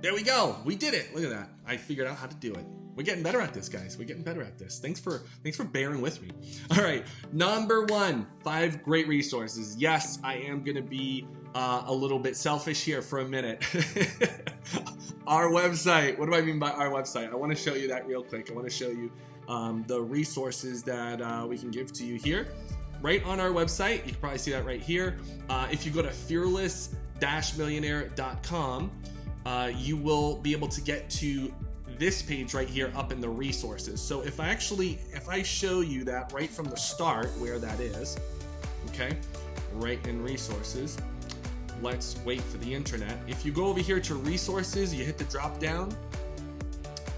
There we go. We did it. Look at that. I figured out how to do it. We're getting better at this, guys. We're getting better at this. Thanks for bearing with me. All right. Number 1, 5 great resources. Yes, I am going to be a little bit selfish here for a minute. Our website. What do I mean by our website? I want to show you that real quick. I want to show you the resources that we can give to you here. Right on our website. You can probably see that right here. If you go to fearless-millionaire.com, you will be able to get to this page right here up in the resources. So if I show you that right from the start where that is, okay, right in resources, let's wait for the internet. If you go over here to resources, you hit the drop down.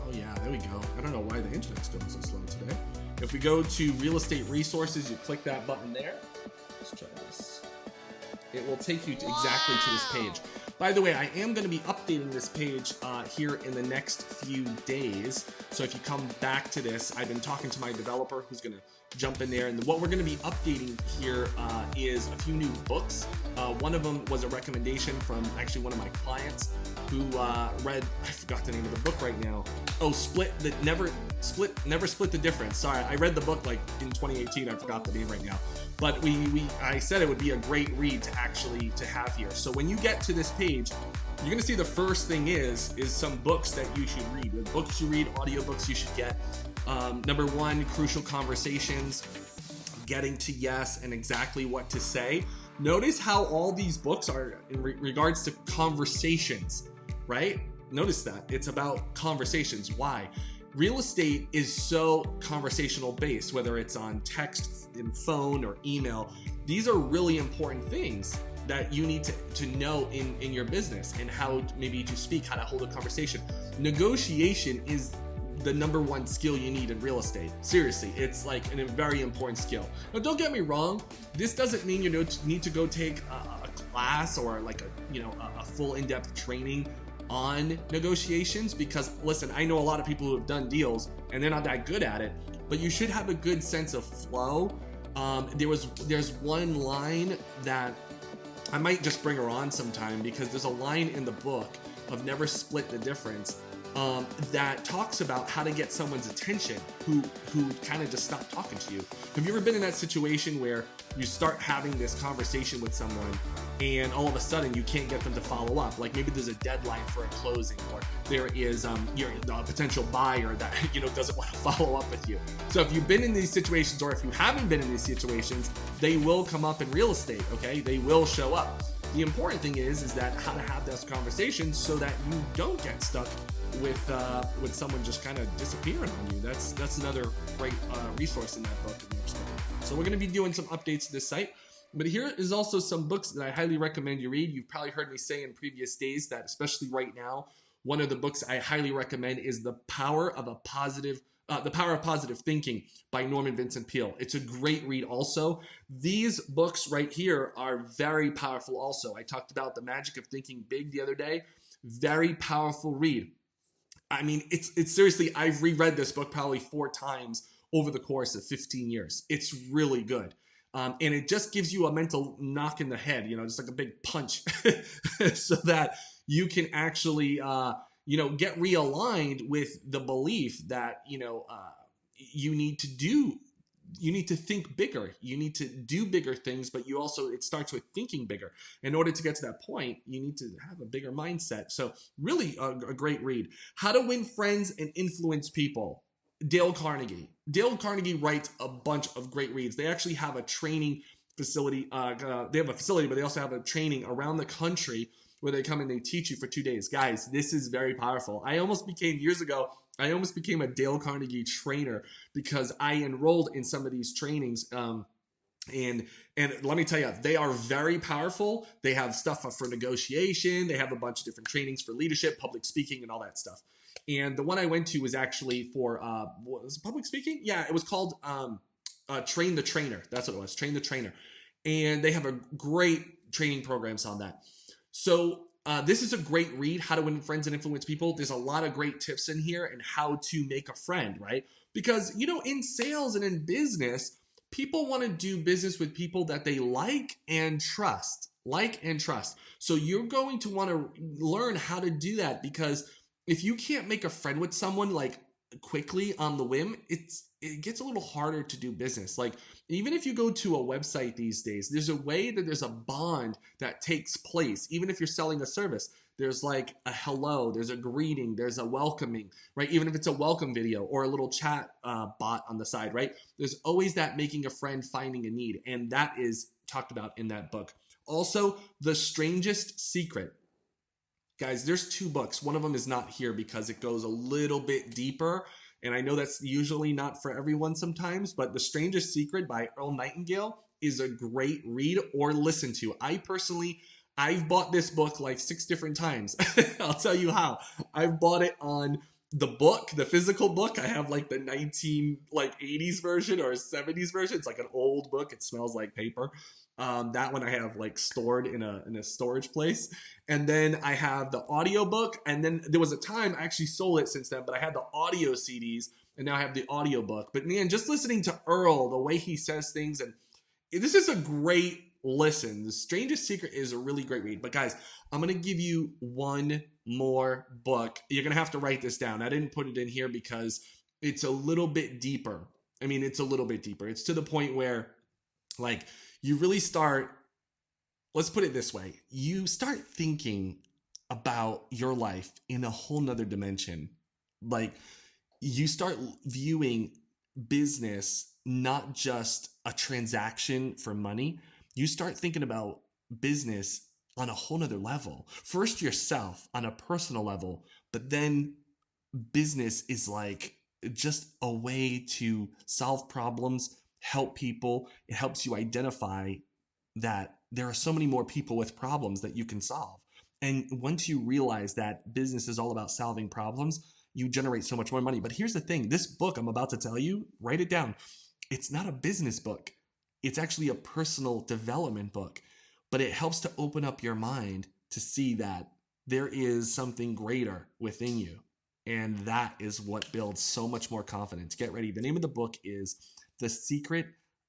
Oh yeah, there we go. I don't know why the internet's going so slow today. If we go to real estate resources, you click that button there. Let's try this. It will take you exactly to this page. By the way, I am going to be updating this page here in the next few days. So if you come back to this, I've been talking to my developer who's going to jump in there. And what we're going to be updating here is a few new books. One of them was a recommendation from actually one of my clients who read, I forgot the name of the book right now. Oh, Never Split the Difference. Sorry, I read the book like in 2018. I forgot the name right now. But I said it would be a great read to have here. So when you get to this page, you're gonna see the first thing is some books that you should read. The books you read, audiobooks you should get. Number 1, Crucial Conversations, Getting to Yes, and Exactly What to Say. Notice how all these books are in regards to conversations, right? Notice that it's about conversations. Why? Real estate is so conversational based, whether it's on text, in phone, or email. These are really important things that you need to know in your business, and how maybe to speak, how to hold a conversation. Negotiation is the number 1 skill you need in real estate. Seriously, it's like a very important skill. Now, don't get me wrong. This doesn't mean you need to go take a class or like a full in-depth training on negotiations, because listen, I know a lot of people who have done deals and they're not that good at it, but you should have a good sense of flow. There's one line that I might just bring her on sometime, because there's a line in the book of Never Split the Difference that talks about how to get someone's attention who kind of just stopped talking to you. Have you ever been in that situation where you start having this conversation with someone and all of a sudden you can't get them to follow up? Like maybe there's a deadline for a closing, or there is a potential buyer that doesn't want to follow up with you. So if you've been in these situations, or if you haven't been in these situations, they will come up in real estate. Okay, they will show up. The important thing is that how to have those conversations so that you don't get stuck with someone just kind of disappearing on you. That's another great resource in that book. So we're going to be doing some updates to this site. But here is also some books that I highly recommend you read. You've probably heard me say in previous days that, especially right now, one of the books I highly recommend is The Power of Positive Thinking by Norman Vincent Peale. It's a great read also. These books right here are very powerful also. I talked about The Magic of Thinking Big the other day. Very powerful read. I mean, it's seriously, I've reread this book probably 4 times over the course of 15 years. It's really good. And it just gives you a mental knock in the head, just like a big punch so that you can actually, get realigned with the belief that, you need to think bigger. You need to do bigger things, but it starts with thinking bigger. In order to get to that point, you need to have a bigger mindset. So really a great read. How to Win Friends and Influence People. Dale Carnegie. Dale Carnegie writes a bunch of great reads. They actually have a training facility. They have a facility, but they also have a training around the country where they come and they teach you for 2 days. Guys, this is very powerful. Years ago, I almost became a Dale Carnegie trainer because I enrolled in some of these trainings. And let me tell you, they are very powerful. They have stuff for negotiation. They have a bunch of different trainings for leadership, public speaking, and all that stuff. And the one I went to was actually for, was it public speaking? Yeah, it was called Train the Trainer. That's what it was, Train the Trainer. And they have a great training programs on that. So this is a great read, How to Win Friends and Influence People. There's a lot of great tips in here and how to make a friend, right? Because, in sales and in business, people want to do business with people that they like and trust. Like and trust. So you're going to want to learn how to do that, because if you can't make a friend with someone like quickly on the whim, it gets a little harder to do business. Like, even if you go to a website these days, there's a way that there's a bond that takes place. Even if you're selling a service, there's like a hello, there's a greeting, there's a welcoming, right? Even if it's a welcome video or a little chat bot on the side, right? There's always that making a friend, finding a need. And that is talked about in that book. Also, The Strangest Secret. Guys, there's 2 books. One of them is not here because it goes a little bit deeper. And I know that's usually not for everyone sometimes, but The Strangest Secret by Earl Nightingale is a great read or listen to. I've bought this book like 6 different times. I'll tell you how. I've bought it on the book, the physical book. I have like the 80s version or 70s version. It's like an old book. It smells like paper. That one I have like stored in a storage place. And then I have the audio book. And then there was a time I actually sold it since then, but I had the audio CDs and now I have the audio book. But man, just listening to Earl, the way he says things, and this is a great listen. The Strangest Secret is a really great read. But guys, I'm going to give you one more book. You're going to have to write this down. I didn't put it in here because it's a little bit deeper. I mean, it's a little bit deeper. It's to the point where, like, you really start, let's put it this way. You start thinking about your life in a whole nother dimension. Like, you start viewing business not just a transaction for money. You start thinking about business on a whole nother level. First yourself on a personal level, but then business is like just a way to solve problems, help people. It helps you identify that there are so many more people with problems that you can solve. And once you realize that business is all about solving problems, you generate so much more money. But here's the thing, this book I'm about to tell you, write it down. It's not a business book. It's actually a personal development book, but it helps to open up your mind to see that there is something greater within you. And that is what builds so much more confidence. Get ready. The name of the book is The Secret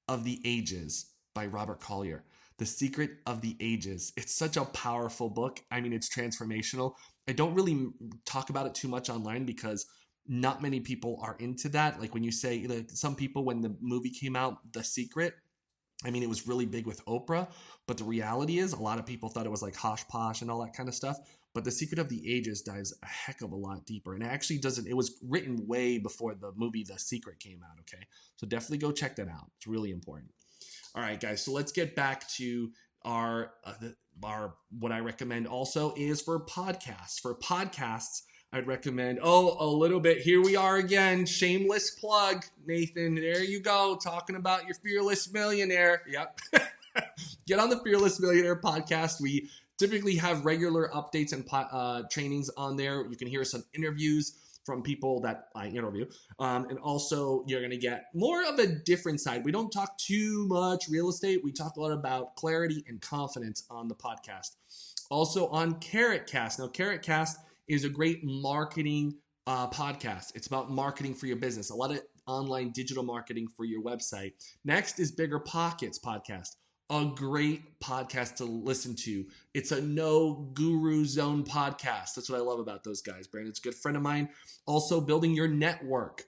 of the Ages by Robert Collier. The Secret of the Ages. It's such a powerful book. I mean, it's transformational. I don't really talk about it too much online because not many people are into that. Like when you say, like some people, when the movie came out, The Secret, I mean, it was really big with Oprah, but the reality is a lot of people thought it was like hosh posh and all that kind of stuff. But The Secret of the Ages dives a heck of a lot deeper. And it actually doesn't, it was written way before the movie The Secret came out, okay? So definitely go check that out. It's really important. All right, guys, so let's get back to our what I recommend also is for podcasts. For podcasts, I'd recommend, a little bit, here we are again, shameless plug, Nathan, there you go, talking about your Fearless Millionaire. Yep. Get on the Fearless Millionaire podcast. We typically have regular updates and trainings on there. You can hear some interviews from people that I interview. And also you're going to get more of a different side. We don't talk too much real estate. We talk a lot about clarity and confidence on the podcast. Also on CarrotCast. Now, CarrotCast is a great marketing podcast. It's about marketing for your business, a lot of online digital marketing for your website. Next is Bigger Pockets podcast, a great podcast to listen to. It's a no guru zone podcast. That's what I love about those guys. Brandon's a good friend of mine. Also, building your network,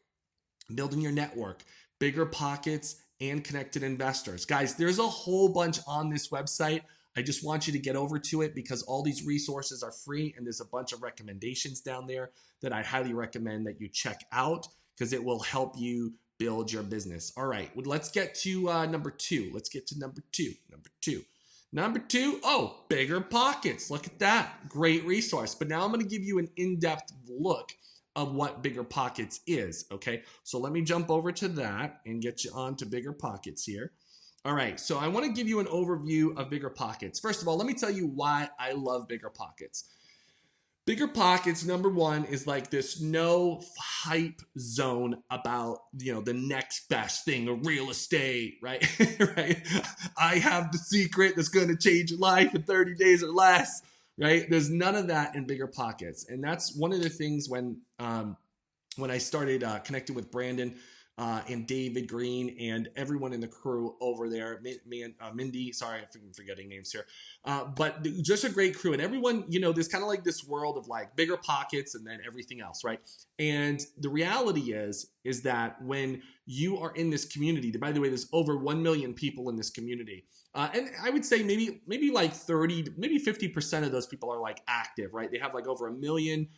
Bigger Pockets and Connected Investors. Guys, there's a whole bunch on this website. I just want you to get over to it because all these resources are free and there's a bunch of recommendations down there that I highly recommend that you check out because it will help you build your business. All right, well, let's get to number 2. Let's get to number two. Number two, Bigger Pockets. Look at that. Great resource. But now I'm going to give you an in-depth look of what Bigger Pockets is, okay? So let me jump over to that and get you on to Bigger Pockets here. All right, so I want to give you an overview of Bigger Pockets. First of all, let me tell you why I love Bigger Pockets. Bigger Pockets, number one, is like this no hype zone about, the next best thing of real estate, right? Right? I have the secret that's going to change your life in 30 days or less, right? There's none of that in Bigger Pockets. And that's one of the things when I started connecting with Brandon, and David Green and everyone in the crew over there. Mindy, sorry, I'm forgetting names here. But just a great crew. And everyone, there's kind of like this world of like bigger pockets and then everything else, right? And the reality is that when you are in this community, by the way, there's over 1 million people in this community. And I would say maybe like 30, maybe 50% of those people are like active, right? They have like over 1 million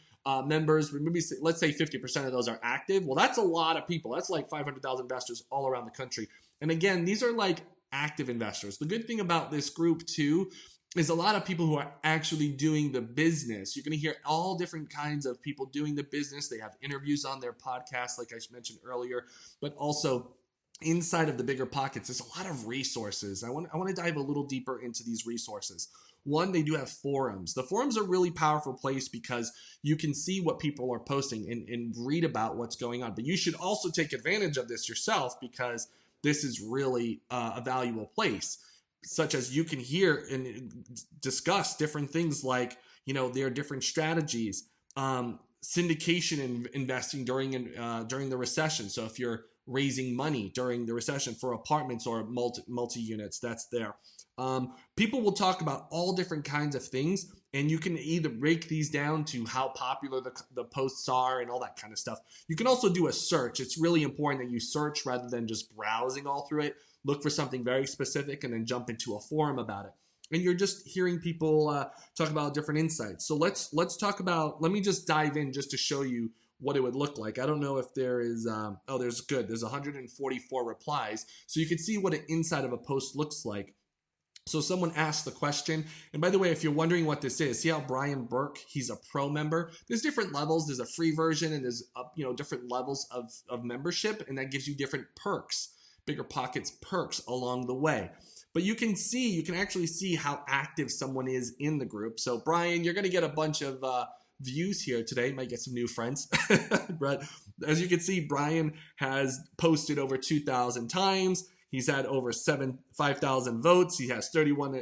members. Maybe let's say 50% of those are active. Well, that's a lot of people. That's like 500,000 investors all around the country. And again, these are like active investors. The good thing about this group too is a lot of people who are actually doing the business. You're going to hear all different kinds of people doing the business. They have interviews on their podcast, like I mentioned earlier, but also inside of the bigger pockets, there's a lot of resources. I want to dive a little deeper into these resources. One, they do have forums. The forums are a really powerful place because you can see what people are posting and read about what's going on. But you should also take advantage of this yourself because this is really a valuable place, such as you can hear and discuss different things like, there are different strategies, syndication and investing during the recession. So if you're raising money during the recession for apartments or multi-units, that's there. People will talk about all different kinds of things, and you can either break these down to how popular the posts are and all that kind of stuff. You can also do a search. It's really important that you search rather than just browsing all through it. Look for something very specific and then jump into a forum about it. And you're just hearing people talk about different insights. So let's talk about, let me just dive in just to show you what it would look like. I don't know if there is, there's 144 replies. So you can see what an inside of a post looks like. So someone asked the question, and by the way, if you're wondering what this is, see how Brian Burke, he's a pro member. There's different levels. There's a free version, and there's different levels of membership, and that gives you different perks, bigger pockets perks along the way. But you can actually see how active someone is in the group. So Brian, you're going to get a bunch of views here today. Might get some new friends. But as you can see, Brian has posted over 2,000 times. He's had over 5,000 votes. He has 31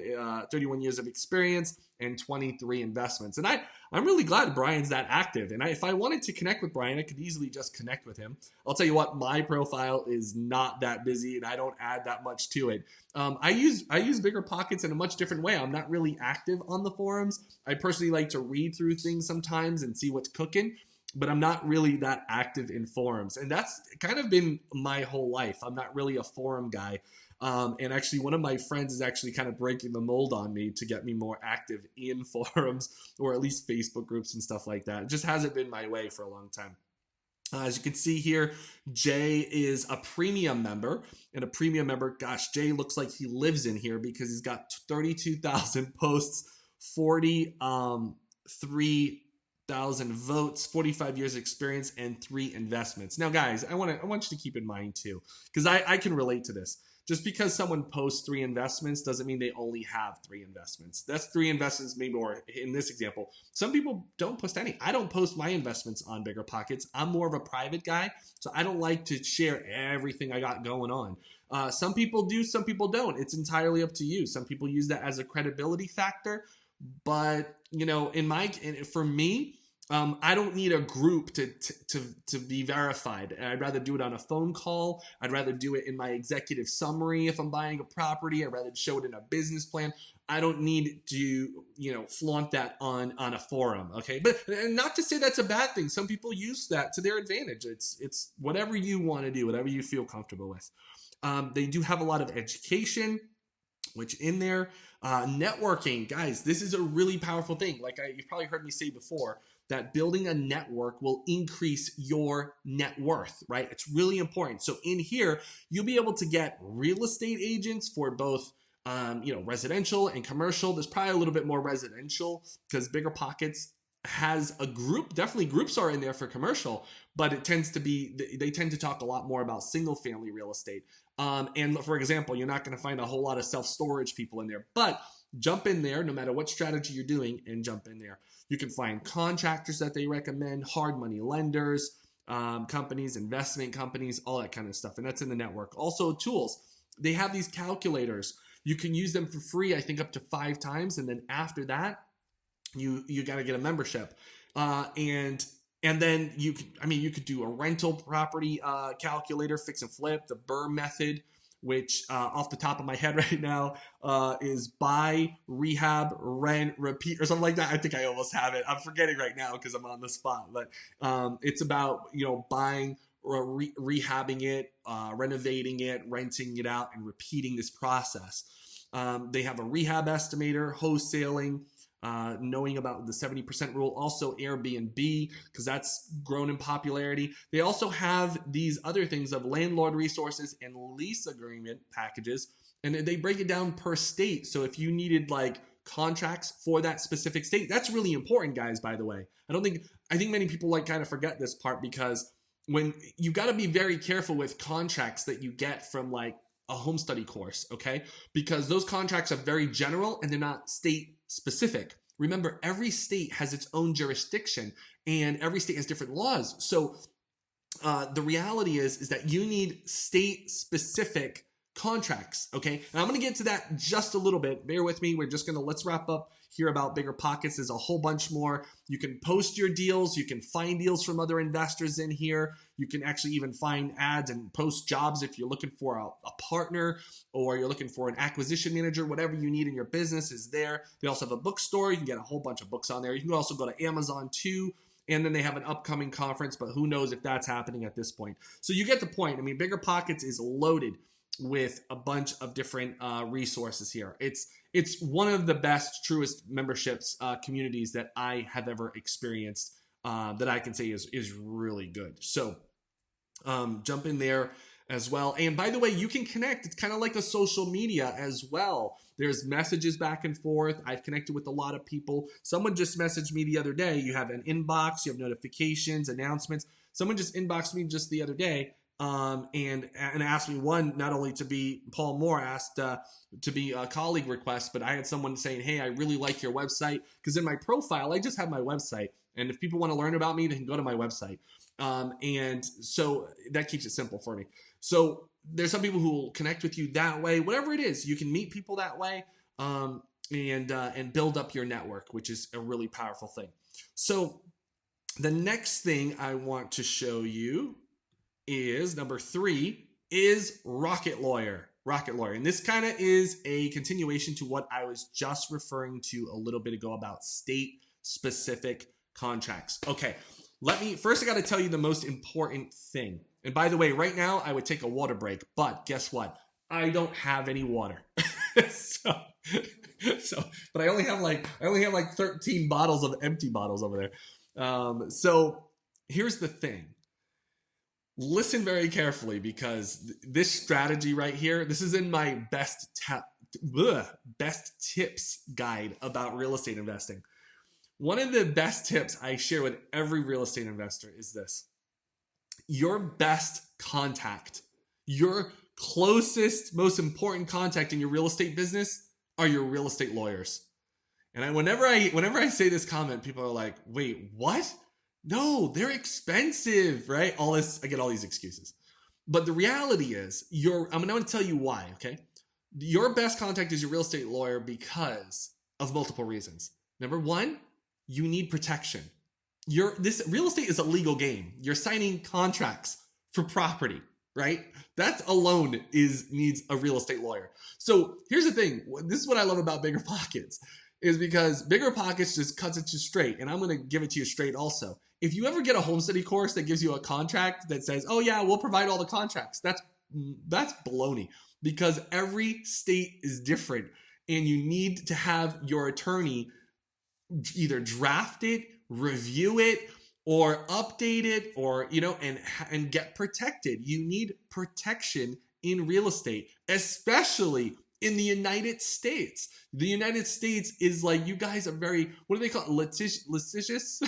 years of experience and 23 investments. And I'm really glad Brian's that active. And if I wanted to connect with Brian, I could easily just connect with him. I'll tell you what, my profile is not that busy and I don't add that much to it. I use Bigger Pockets in a much different way. I'm not really active on the forums. I personally like to read through things sometimes and see what's cooking, but I'm not really that active in forums. And that's kind of been my whole life. I'm not really a forum guy. And actually, one of my friends is actually kind of breaking the mold on me to get me more active in forums or at least Facebook groups and stuff like that. It just hasn't been my way for a long time. As you can see here, Jay is a premium member. And a premium member, gosh, Jay looks like he lives in here because he's got 32,000 posts, 43,000 votes, 45 years experience, and 3 investments. Now, guys, I want you to keep in mind too, because I can relate to this. Just because someone posts 3 investments doesn't mean they only have 3 investments. That's 3 investments, maybe, or in this example, some people don't post any. I don't post my investments on Bigger Pockets. I'm more of a private guy, so I don't like to share everything I got going on. Some people do, some people don't. It's entirely up to you. Some people use that as a credibility factor, but for me, I don't need a group to be verified. I'd rather do it on a phone call. I'd rather do it in my executive summary if I'm buying a property. I'd rather show it in a business plan. I don't need to, flaunt that on a forum. Okay, but not to say that's a bad thing. Some people use that to their advantage. It's whatever you want to do, whatever you feel comfortable with. They do have a lot of education, which in there, networking, guys, this is a really powerful thing. Like you've probably heard me say before, that building a network will increase your net worth, right? It's really important. So in here, you'll be able to get real estate agents for both, residential and commercial. There's probably a little bit more residential because Bigger Pockets has a group. Definitely groups are in there for commercial, but they tend to talk a lot more about single family real estate. And for example, you're not going to find a whole lot of self-storage people in there, but jump in there no matter what strategy you're doing and jump in there. You can find contractors that they recommend, hard money lenders, companies, investment companies, all that kind of stuff. And that's in the network. Also tools. They have these calculators. You can use them for free, I think up to 5 times. And then after that, you got to get a membership. And And then you could do a rental property calculator, fix and flip, the BRRRR method, which off the top of my head right now is buy, rehab, rent, repeat, or something like that. I think I almost have it. I'm forgetting right now because I'm on the spot, but it's about, buying or rehabbing it, renovating it, renting it out, and repeating this process. They have a rehab estimator, wholesaling, knowing about the 70% rule, also Airbnb, because that's grown in popularity. They also have these other things of landlord resources and lease agreement packages, and they break it down per state. So if you needed like contracts for that specific state, that's really important, guys, by the way. I think many people like kind of forget this part, because when you got to be very careful with contracts that you get from like a home study course, okay? Because those contracts are very general and they're not state specific. Remember, every state has its own jurisdiction and every state has different laws. So the reality is that you need state specific contracts, okay? And I'm going to get to that just a little bit. Bear with me. Let's wrap up here about Bigger Pockets. There's a whole bunch more. You can post your deals. You can find deals from other investors in here. You can actually even find ads and post jobs if you're looking for a partner, or you're looking for an acquisition manager. Whatever you need in your business is there. They also have a bookstore. You can get a whole bunch of books on there. You can also go to Amazon too. And then they have an upcoming conference, but who knows if that's happening at this point. So you get the point. I mean, Bigger Pockets is loaded with a bunch of different resources here. It's one of the best, truest memberships communities that I have ever experienced, that I can say is really good. So jump in there as well. And by the way, you can connect. It's kind of like a social media as well. There's messages back and forth. I've connected with a lot of people. Someone just messaged me the other day. You have an inbox, you have notifications, announcements. Someone just inboxed me just the other day and asked me, one, not only to be, Paul Moore asked to be a colleague request, but I had someone saying, hey, I really like your website, because in my profile, I just have my website. And if people want to learn about me, they can go to my website. And so that keeps it simple for me. So there's some people who will connect with you that way. Whatever it is, you can meet people that way, and build up your network, which is a really powerful thing. So the next thing I want to show you is number 3 is Rocket Lawyer. Rocket Lawyer. And this kind of is a continuation to what I was just referring to a little bit ago about state specific contracts. Okay. First I got to tell you the most important thing. And by the way, right now I would take a water break, but guess what? I don't have any water. But I only have like 13 bottles of empty bottles over there. So here's the thing. Listen very carefully, because this strategy right here, this is in my best tips guide about real estate investing. One of the best tips I share with every real estate investor is this: your best contact, your closest, most important contact in your real estate business are your real estate lawyers. And whenever I say this comment, people are like, wait, what? No, they're expensive, right? I get all these excuses. But the reality is, I'm going to tell you why, okay? Your best contact is your real estate lawyer because of multiple reasons. Number one, you need protection. This real estate is a legal game. You're signing contracts for property, right? That alone needs a real estate lawyer. So here's the thing. This is what I love about Bigger Pockets, is because Bigger Pockets just cuts it to you straight. And I'm going to give it to you straight also. If you ever get a home study course that gives you a contract that says, oh yeah, we'll provide all the contracts, that's baloney, because every state is different and you need to have your attorney either draft it, review it, or update it, or, and get protected. You need protection in real estate, especially in the United States. The United States is like, you guys are very, what do they call it? Litigious?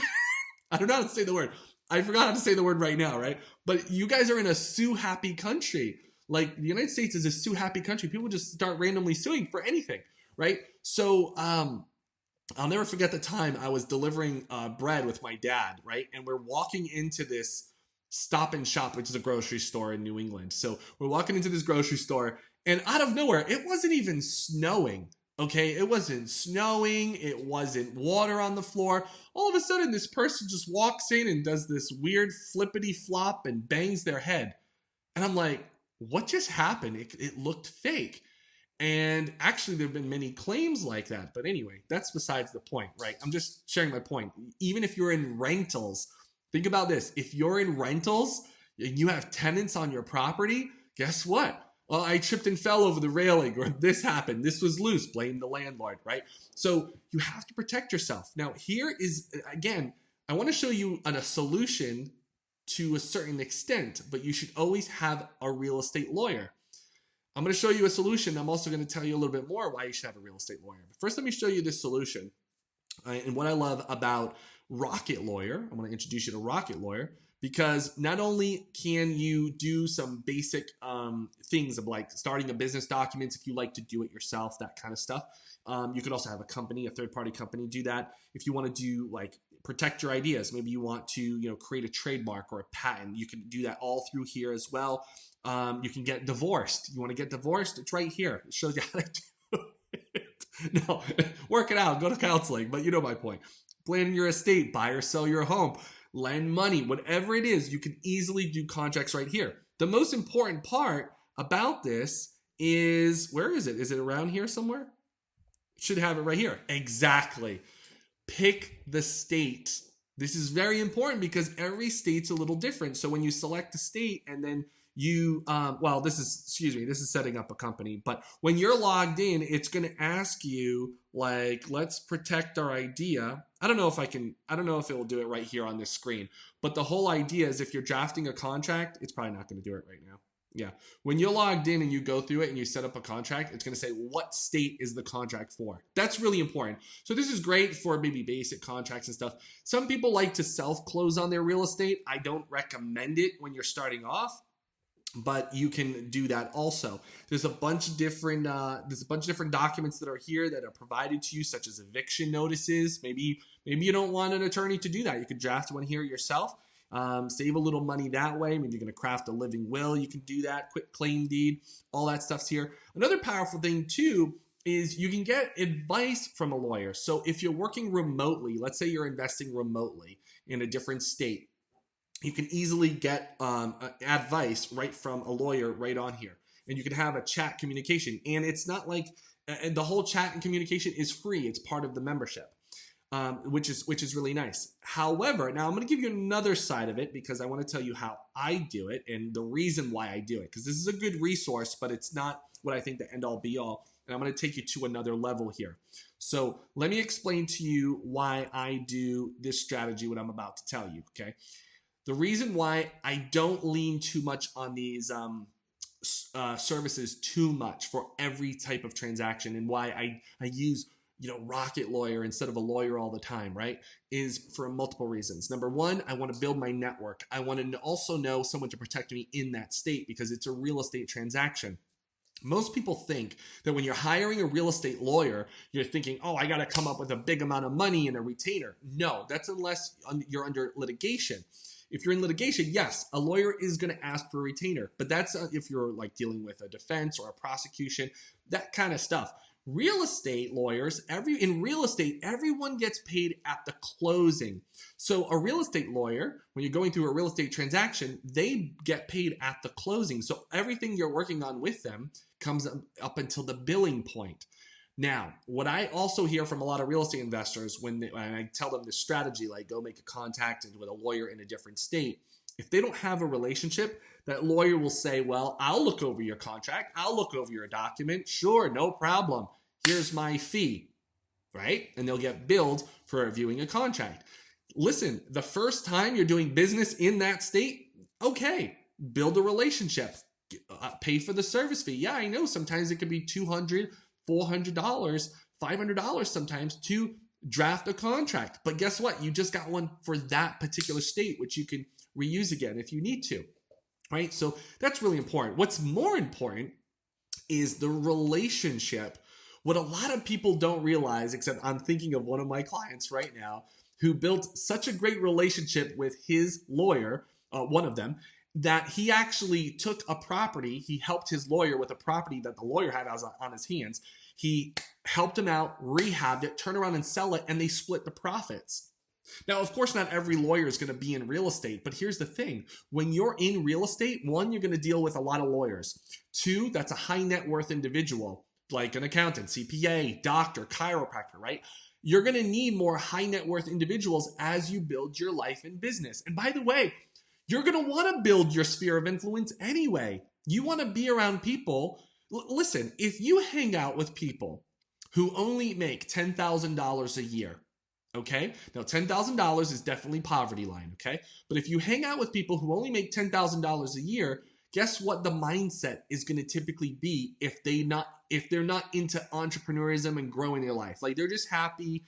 I don't know how to say the word. I forgot how to say the word right now, right? But you guys are in a sue-happy country. Like, the United States is a sue-happy country. People just start randomly suing for anything, right? So I'll never forget the time I was delivering bread with my dad, right? And we're walking into this Stop and Shop, which is a grocery store in New England. So we're walking into this grocery store, and out of nowhere, it wasn't even snowing. Okay, it wasn't snowing, it wasn't water on the floor. All of a sudden, this person just walks in and does this weird flippity flop and bangs their head. And I'm like, what just happened? It looked fake. And actually, there have been many claims like that. But anyway, that's besides the point, right? I'm just sharing my point. Even if you're in rentals, think about this. If you're in rentals and you have tenants on your property, guess what? Well, I tripped and fell over the railing, or this happened, this was loose, blame the landlord, right? So you have to protect yourself. Now, here is, again, I want to show you a solution to a certain extent, but you should always have a real estate lawyer. I'm going to show you a solution. I'm also going to tell you a little bit more why you should have a real estate lawyer. But first, let me show you this solution. And what I love about Rocket Lawyer, I'm going to introduce you to Rocket Lawyer, because not only can you do some basic things of like starting a business documents if you like to do it yourself, that kind of stuff. You could also have a company, a third-party company, do that. If you want to do like protect your ideas, maybe you want to create a trademark or a patent, you can do that all through here as well. You can get divorced. You want to get divorced? It's right here. It shows you how to do it. No, work it out. Go to counseling. But you know my point. Planning your estate, buy or sell your home, lend money, whatever it is, you can easily do contracts right here. The most important part about this is, where is it? Is it around here somewhere? Should have it right here. Exactly. Pick the state. This is very important because every state's a little different. So when you select a state and then you, this is setting up a company, but when you're logged in, it's going to ask you like, let's protect our idea. I don't know if it will do it right here on this screen, but the whole idea is if you're drafting a contract, it's probably not going to do it right now. Yeah. When you're logged in and you go through it and you set up a contract, it's going to say what state is the contract for. That's really important. So this is great for maybe basic contracts and stuff. Some people like to self-close on their real estate. I don't recommend it when you're starting off, but you can do that also. There's a bunch of different documents that are here that are provided to you, such as eviction notices. Maybe you don't want an attorney to do that. You could draft one here yourself. Save a little money that way. Maybe you're going to craft a living will. You can do that. Quick claim deed. All that stuff's here. Another powerful thing too is you can get advice from a lawyer. So if you're working remotely, let's say you're investing remotely in a different state, you can easily get advice right from a lawyer right on here. And you can have a chat communication. And it's not like the whole chat and communication is free. It's part of the membership. Which is really nice. However, now I'm going to give you another side of it because I want to tell you how I do it and the reason why I do it, because this is a good resource, but it's not what I think the end all be all. And I'm going to take you to another level here. So let me explain to you why I do this strategy, what I'm about to tell you. Okay. The reason why I don't lean too much on these services too much for every type of transaction, and why I use Rocket Lawyer instead of a lawyer all the time, right, is for multiple reasons. Number one, I want to build my network. I want to also know someone to protect me in that state because it's a real estate transaction. Most people think that when you're hiring a real estate lawyer, you're thinking, oh, I got to come up with a big amount of money and a retainer. No, that's unless you're under litigation. If you're in litigation, yes, a lawyer is going to ask for a retainer, but that's if you're like dealing with a defense or a prosecution, that kind of stuff. Real estate lawyers, in real estate, everyone gets paid at the closing. So a real estate lawyer, when you're going through a real estate transaction, they get paid at the closing. So everything you're working on with them comes up until the billing point. Now, what I also hear from a lot of real estate investors when I tell them this strategy, like go make a contact with a lawyer in a different state, if they don't have a relationship, that lawyer will say, well, I'll look over your contract. I'll look over your document. Sure, no problem. Here's my fee, right? And they'll get billed for reviewing a contract. Listen, the first time you're doing business in that state, okay, build a relationship. Pay for the service fee. Yeah, I know sometimes it could be $200, $400, $500 sometimes to draft a contract. But guess what? You just got one for that particular state, which you can reuse again if you need to. Right? So that's really important. What's more important is the relationship. What a lot of people don't realize, except I'm thinking of one of my clients right now who built such a great relationship with his lawyer, one of them, that he actually took a property. He helped his lawyer with a property that the lawyer had on his hands. He helped them out, rehabbed it, turned around and sell it, and they split the profits. Now, of course, not every lawyer is going to be in real estate, but here's the thing. When you're in real estate, one, you're going to deal with a lot of lawyers. Two, that's a high net worth individual, like an accountant, CPA, doctor, chiropractor, right? You're going to need more high net worth individuals as you build your life and business. And by the way, you're going to want to build your sphere of influence anyway. You want to be around people. Listen, if you hang out with people who only make $10,000 a year, okay? Now, $10,000 is definitely poverty line, okay? But if you hang out with people who only make $10,000 a year, guess what the mindset is going to typically be if they're not into entrepreneurism and growing their life? Like, they're just happy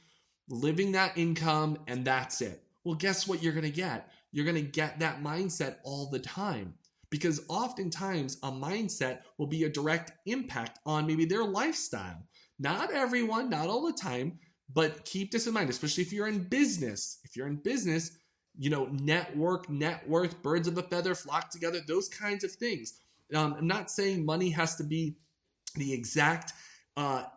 living that income and that's it. Well, guess what you're going to get? You're going to get that mindset all the time, because oftentimes a mindset will be a direct impact on maybe their lifestyle. Not everyone, not all the time, but keep this in mind, especially if you're in business. If you're in business, you know, network, net worth, birds of a feather flock together, those kinds of things. I'm not saying money has to be the exact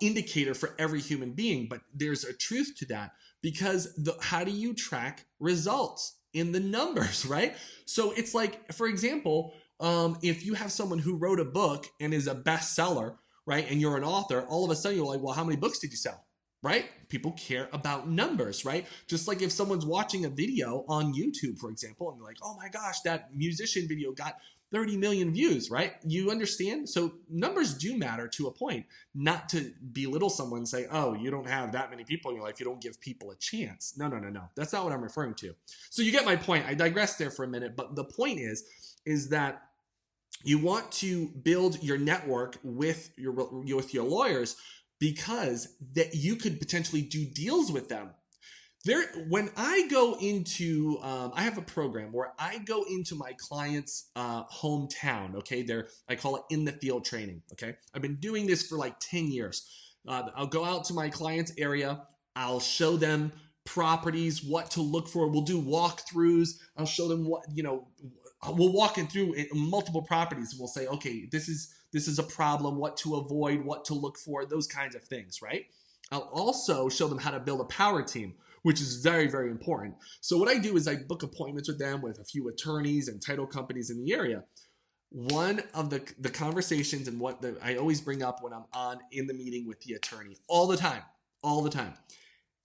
indicator for every human being, but there's a truth to that, because how do you track results? In the numbers, right? So it's like, for example, if you have someone who wrote a book and is a bestseller, right, and you're an author, all of a sudden you're like, well, how many books did you sell? Right? People care about numbers, right? Just like if someone's watching a video on YouTube, for example, and they're like, oh my gosh, that musician video got 30 million views, right? You understand? So numbers do matter to a point, not to belittle someone and say, oh, you don't have that many people in your life, you don't give people a chance. No. That's not what I'm referring to. So you get my point. I digressed there for a minute, but the point is that you want to build your network with your lawyers, because that you could potentially do deals with them. When I go into, I have a program where I go into my client's hometown, okay? I call it in the field training, okay? I've been doing this for like 10 years. I'll go out to my client's area. I'll show them properties, what to look for. We'll do walkthroughs. I'll show them we'll walk in through multiple properties. We'll say, okay, this is a problem, what to avoid, what to look for, those kinds of things, right? I'll also show them how to build a power team, which is very, very important. So what I do is I book appointments with them with a few attorneys and title companies in the area. One of the conversations and I always bring up when I'm in the meeting with the attorney all the time,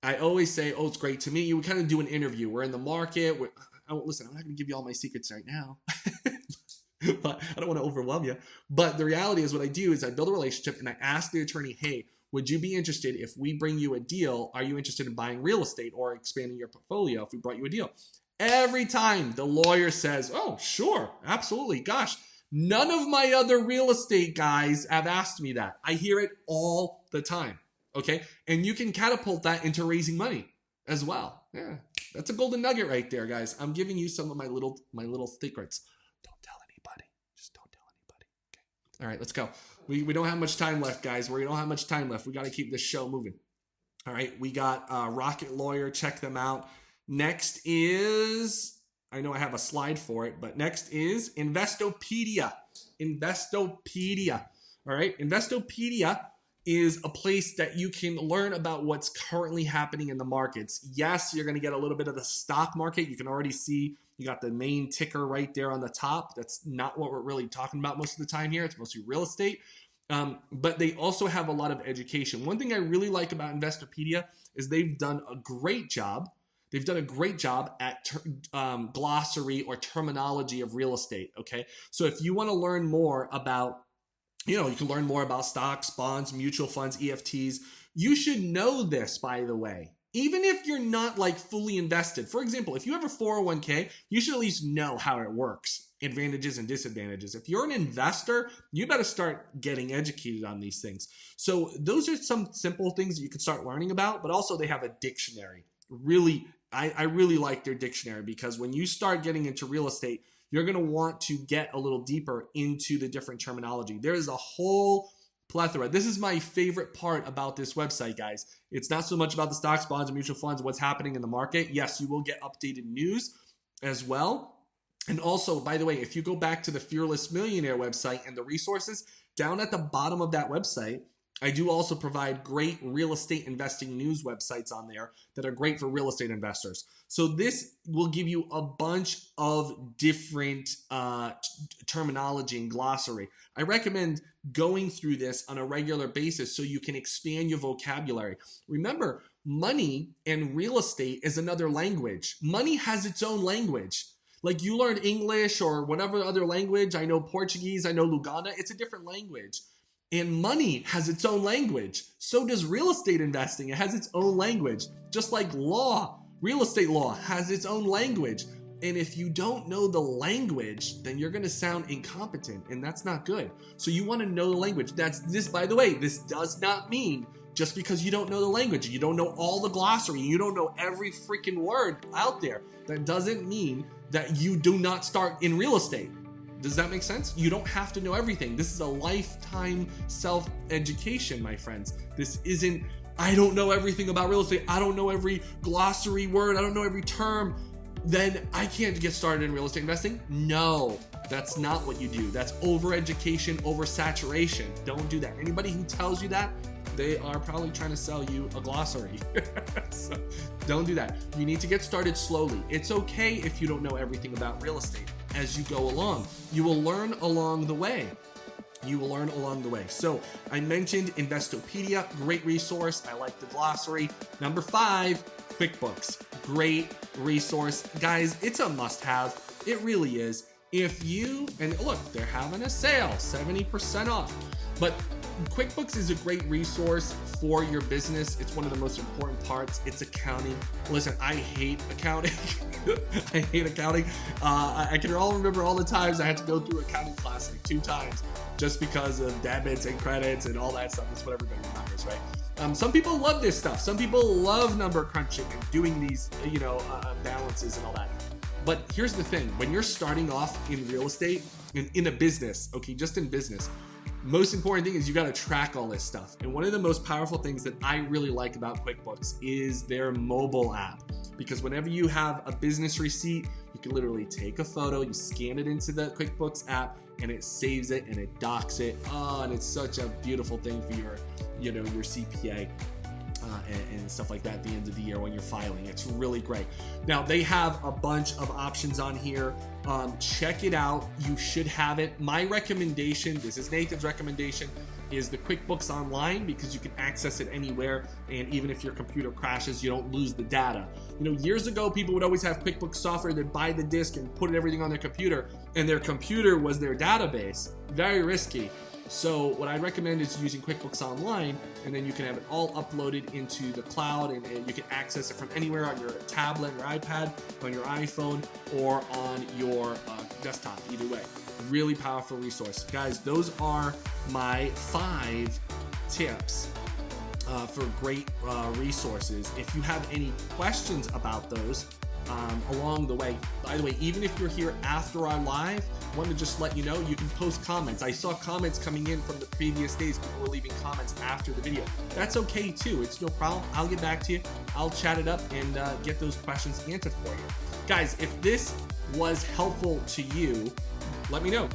I always say, oh, it's great to meet you. We kind of do an interview. We're in the market. Listen, I'm not going to give you all my secrets right now, but I don't want to overwhelm you. But the reality is what I do is I build a relationship and I ask the attorney, hey, would you be interested if we bring you a deal? Are you interested in buying real estate or expanding your portfolio if we brought you a deal? Every time the lawyer says, oh, sure, absolutely. Gosh, none of my other real estate guys have asked me that. I hear it all the time, okay? And you can catapult that into raising money as well. Yeah, that's a golden nugget right there, guys. I'm giving you some of my little secrets. Don't tell anybody. Just don't tell anybody. Okay. All right, let's go. We don't have much time left, guys. We don't have much time left. We got to keep this show moving. All right, we got Rocket Lawyer. Check them out. Next is, I know I have a slide for it, but next is Investopedia. Investopedia. All right, Investopedia is a place that you can learn about what's currently happening in the markets. Yes, you're going to get a little bit of the stock market. You can already see you got the main ticker right there on the top. That's not what we're really talking about most of the time here. It's mostly real estate. But they also have a lot of education. One thing I really like about Investopedia is they've done a great job. They've done a great job at glossary or terminology of real estate, okay? So if you want to learn more about, you can learn more about stocks, bonds, mutual funds, EFTs. You should know this, by the way. Even if you're not like fully invested. For example, if you have a 401k, you should at least know how it works, advantages and disadvantages. If you're an investor, you better start getting educated on these things. So those are some simple things that you can start learning about, but also they have a dictionary. Really, I really like their dictionary, because when you start getting into real estate, you're going to want to get a little deeper into the different terminology. There is a whole plethora. This is my favorite part about this website, guys. It's not so much about the stocks, bonds, and mutual funds, what's happening in the market. Yes, you will get updated news as well. And also, by the way, if you go back to the Fearless Millionaire website and the resources, down at the bottom of that website, I do also provide great real estate investing news websites on there that are great for real estate investors. So this will give you a bunch of different terminology and glossary. I recommend going through this on a regular basis so you can expand your vocabulary. Remember, money and real estate is another language. Money has its own language. Like you learn English or whatever other language. I know Portuguese, I know Luganda. It's a different language. And money has its own language. So does real estate investing. It has its own language. Just like law, real estate law has its own language. And if you don't know the language, then you're going to sound incompetent, and that's not good. So you want to know the language. By the way, this does not mean just because you don't know the language, you don't know all the glossary, you don't know every freaking word out there, that doesn't mean that you do not start in real estate. Does that make sense? You don't have to know everything. This is a lifetime self-education, my friends. This isn't, I don't know everything about real estate. I don't know every glossary word. I don't know every term. Then I can't get started in real estate investing. No, that's not what you do. That's overeducation, oversaturation. Don't do that. Anybody who tells you that, they are probably trying to sell you a glossary. So don't do that. You need to get started slowly. It's okay if you don't know everything about real estate. As you go along, you will learn along the way. You will learn along the way. So I mentioned Investopedia, great resource. I like the glossary. Number 5, QuickBooks, great resource. Guys, it's a must-have. It really is. If you, and look, they're having a sale, 70% off. But QuickBooks is a great resource for your business. It's one of the most important parts. It's accounting. Listen, I hate accounting. I hate accounting. I can remember all the times I had to go through accounting class like 2 times just because of debits and credits and all that stuff. That's what everybody remembers, right? Some people love this stuff. Some people love number crunching and doing these, balances and all that. But here's the thing. When you're starting off in real estate, in a business, okay, just in business, most important thing is you got to track all this stuff. And one of the most powerful things that I really like about QuickBooks is their mobile app. Because whenever you have a business receipt, you can literally take a photo, you scan it into the QuickBooks app, and it saves it and it docs it. Oh, and it's such a beautiful thing for your CPA. And stuff like that at the end of the year when you're filing. It's really great. Now, they have a bunch of options on here. Check it out. You should have it. My recommendation, this is Nathan's recommendation, is the QuickBooks Online, because you can access it anywhere, and even if your computer crashes, you don't lose the data. Years ago, people would always have QuickBooks software. They'd buy the disk and put everything on their computer, and their computer was their database. Very risky. So what I recommend is using QuickBooks Online, and then you can have it all uploaded into the cloud, and you can access it from anywhere on your tablet, your iPad, on your iPhone, or on your desktop, either way. Really powerful resource. Guys, those are my 5 tips for great resources. If you have any questions about those, along the way. By the way, even if you're here after our live, I want to just let you know you can post comments. I saw comments coming in from the previous days. People were leaving comments after the video. That's okay too. It's no problem. I'll get back to you. I'll chat it up and get those questions answered for you. Guys, if this was helpful to you, let me know.